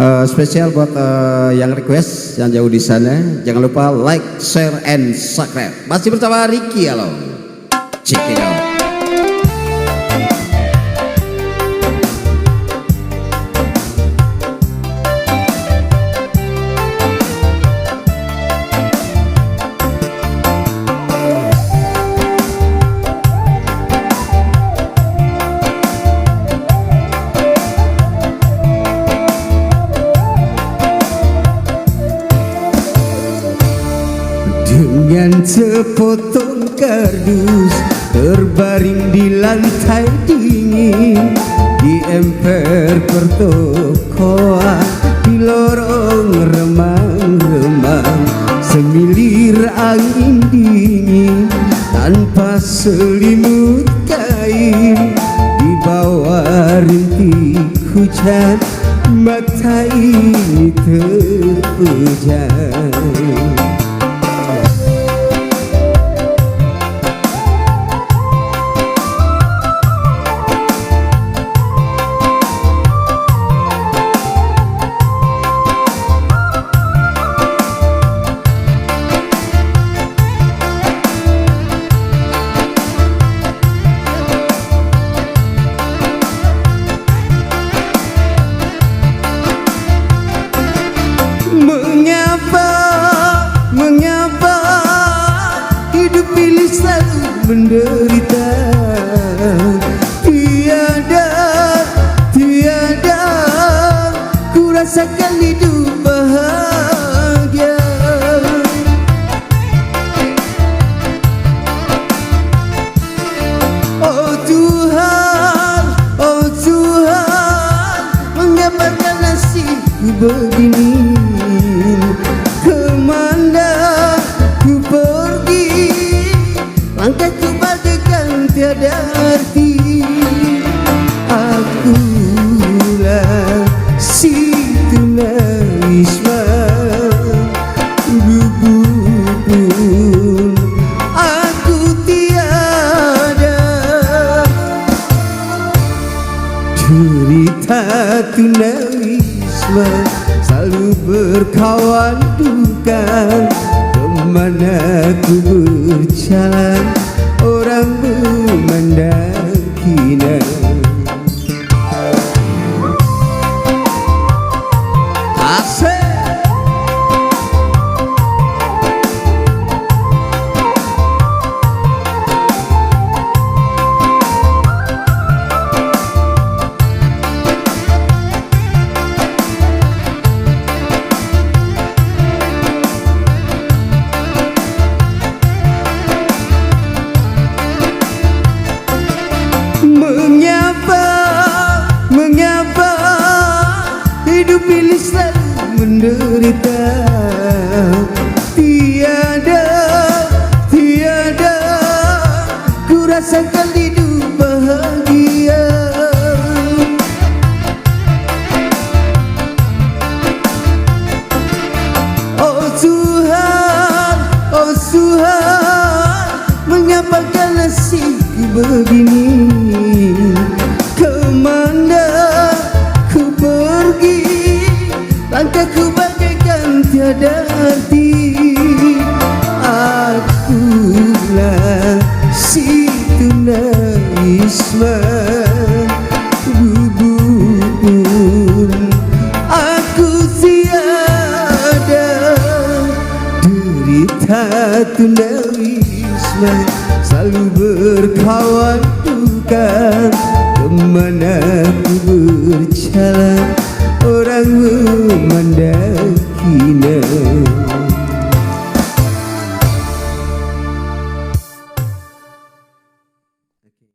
Spesial buat yang request yang jauh di sana. Jangan lupa like, share, and subscribe. Masih bersama Ricky, halo. Check it out. Dengan sepotong kardus terbaring di lantai dingin, di emper pertokoan, di lorong remang-remang, semilir angin dingin tanpa selimut kain, di bawah rintik hujan mata ini terpejam. Mengapa hidup ini selalu menderita? Tiada ku rasakan hidup bahagia. Oh Tuhan, mengapa nasibku begini? Kemana ku pergi, langkahku bagaikan tiada arti. Akulah si tunawisma, gubuk pun aku tiada. Cerita tunawisma selalu berkawan bukan, kemana ku berjalan orang memandang hina. Mengapa hidup ini selalu menderita? Tiada ku rasakan hidup bahagia. Oh Tuhan, mengapa nasibku begini? Kemana ku pergi, langkahku bagaikan tiada arti. Akulah si tunawisma, gubuk pun aku tiada. Derita tunawisma selalu berkawan bukan, kemana ku berjalan orang memandang hina.